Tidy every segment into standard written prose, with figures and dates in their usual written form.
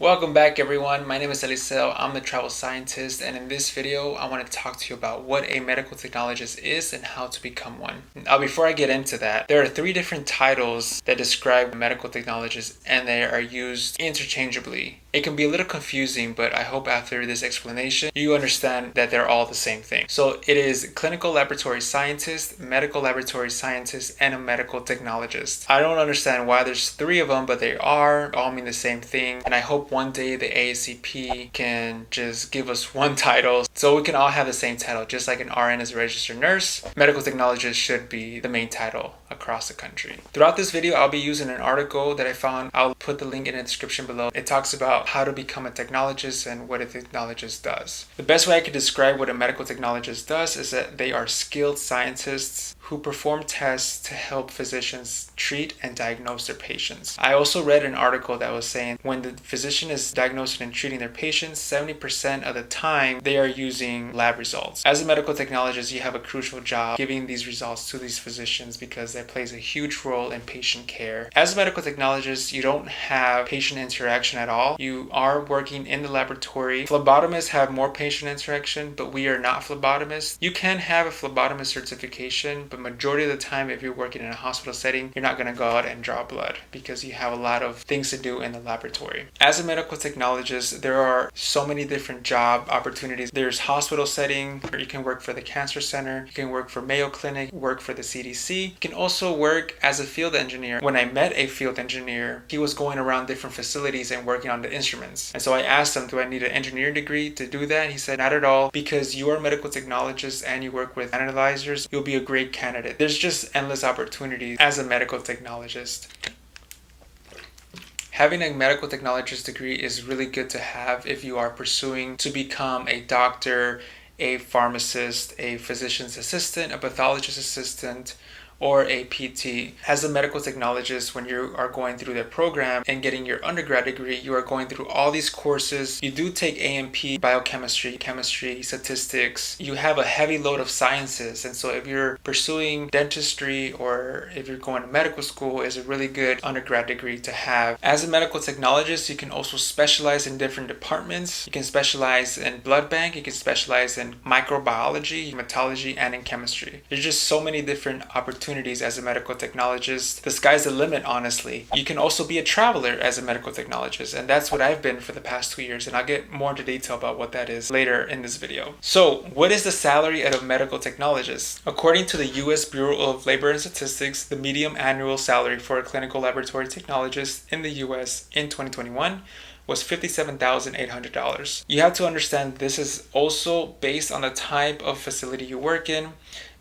Welcome back everyone, my name is Ellie. I'm the travel scientist, and in this video I want to talk to you about what a medical technologist is and how to become one. Now before I get into that, there are three different titles that describe a medical technologist and they are used interchangeably. It can be a little confusing, but I hope after this explanation you understand that they're all the same thing. So it is clinical laboratory scientist, medical laboratory scientist, and a medical technologist. I don't understand why there's three of them, but they all mean the same thing, and I hope one day the AACP can just give us one title so we can all have the same title. Just like an RN is a registered nurse, medical technologist should be the main title across the country. Throughout this video I'll be using an article that I found. I'll put the link in the description below. It talks about how to become a technologist and what a technologist does. The best way I could describe what a medical technologist does is that they are skilled scientists who perform tests to help physicians treat and diagnose their patients. I also read an article that was saying when the physician is diagnosing and treating their patients, 70% of the time they are using lab results. As a medical technologist, you have a crucial job giving these results to these physicians because that plays a huge role in patient care. As a medical technologist, you don't have patient interaction at all. You are working in the laboratory. Phlebotomists have more patient interaction, but we are not phlebotomists. You can have a phlebotomist certification, but majority of the time if you're working in a hospital setting, you're not going to go out and draw blood because you have a lot of things to do in the laboratory. As a medical technologist, there are so many different job opportunities. There's hospital setting, you can work for the cancer center, you can work for Mayo Clinic, work for the CDC. You can also work as a field engineer. When I met a field engineer, he was going around different facilities and working on the instruments. And so I asked him, do I need an engineering degree to do that? He said, not at all, because you are a medical technologist and you work with analyzers, you'll be a great candidate. There's just endless opportunities as a medical technologist. Having a medical technologist degree is really good to have if you are pursuing to become a doctor, a pharmacist, a physician's assistant, a pathologist assistant, or a PT. As a medical technologist, when you are going through the program and getting your undergrad degree, you are going through all these courses. You do take A&P, biochemistry, chemistry, statistics. You have a heavy load of sciences, and so if you're pursuing dentistry or if you're going to medical school, is a really good undergrad degree to have. As a medical technologist, you can also specialize in different departments. You can specialize in blood bank, you can specialize in microbiology, hematology, and in chemistry. There's just so many different opportunities as a medical technologist. The sky's the limit, honestly. You can also be a traveler as a medical technologist, and that's what I've been for the past 2 years, and I'll get more into detail about what that is later in this video. So, what is the salary of a medical technologist? According to the US Bureau of Labor and Statistics, the median annual salary for a clinical laboratory technologist in the US in 2021 was $57,800. You have to understand this is also based on the type of facility you work in,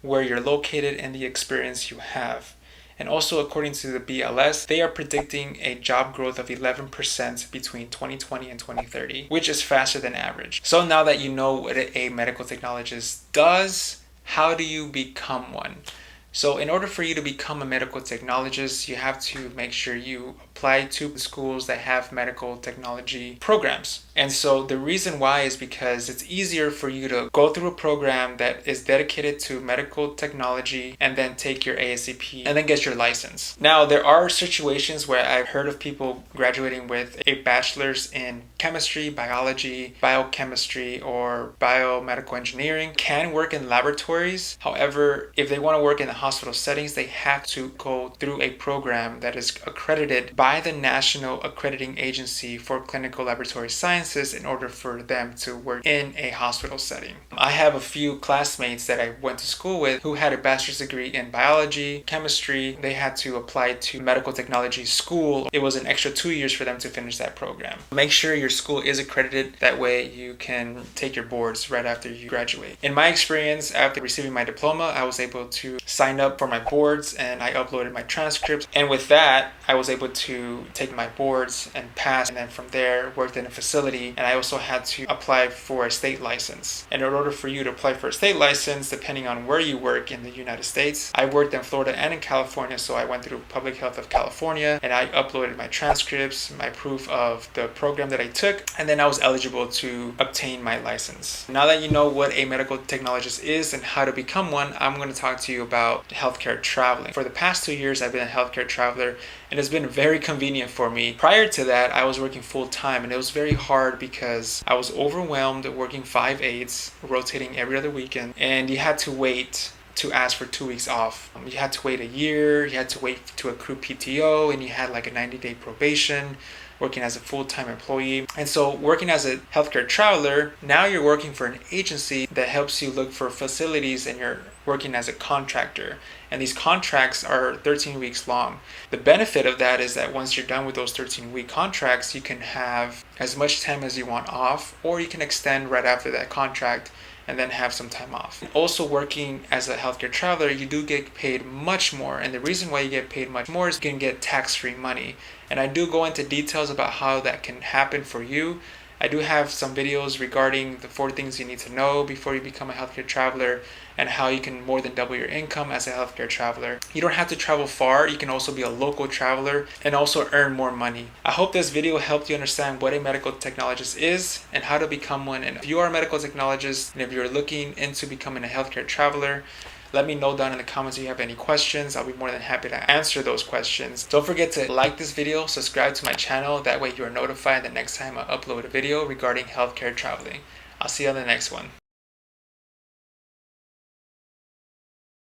where you're located, and the experience you have. And also according to the BLS, they are predicting a job growth of 11% between 2020 and 2030, which is faster than average. So now that you know what a medical technologist does, how do you become one? So in order for you to become a medical technologist, you have to make sure you apply to schools that have medical technology programs. And so the reason why is because it's easier for you to go through a program that is dedicated to medical technology and then take your ASCP and then get your license. Now, there are situations where I've heard of people graduating with a bachelor's in chemistry, biology, biochemistry, or biomedical engineering, can work in laboratories. However, if they want to work in the hospital settings, they have to go through a program that is accredited by the National Accrediting Agency for Clinical Laboratory Sciences in order for them to work in a hospital setting. I have a few classmates that I went to school with who had a bachelor's degree in biology, chemistry. They had to apply to medical technology school. It was an extra 2 years for them to finish that program. Make sure your school is accredited. That way you can take your boards right after you graduate. In my experience, after receiving my diploma, I was able to sign up for my boards and I uploaded my transcripts. And with that, I was able to take my boards and pass, and then from there worked in a facility. And I also had to apply for a state license. And in order for you to apply for a state license, depending on where you work in the United States, I worked in Florida and in California, so I went through Public Health of California and I uploaded my transcripts, my proof of the program that I took, and then I was eligible to obtain my license. Now that you know what a medical technologist is and how to become one, I'm going to talk to you about healthcare traveling. For the past 2 years, I've been a healthcare traveler, and it's been very convenient for me. Prior to that, I was working full time, and it was very hard because I was overwhelmed working 5/8, rotating every other weekend, and you had to wait to ask for 2 weeks off. You had to wait a year, you had to wait to accrue PTO, and you had like a 90-day probation working as a full-time employee. And so working as a healthcare traveler, now you're working for an agency that helps you look for facilities, and you're working as a contractor. And these contracts are 13 weeks long. The benefit of that is that once you're done with those 13-week contracts, you can have as much time as you want off, or you can extend right after that contract and then have some time off. Also, working as a healthcare traveler, you do get paid much more, and the reason why you get paid much more is you can get tax-free money. And I do go into details about how that can happen for you. I do have some videos regarding the 4 things you need to know before you become a healthcare traveler, and how you can more than double your income as a healthcare traveler. You don't have to travel far. You can also be a local traveler and also earn more money. I hope this video helped you understand what a medical technologist is and how to become one. And if you are a medical technologist, and if you're looking into becoming a healthcare traveler, let me know down in the comments if you have any questions. I'll be more than happy to answer those questions. Don't forget to like this video, subscribe to my channel. That way you are notified the next time I upload a video regarding healthcare traveling. I'll see you on the next one.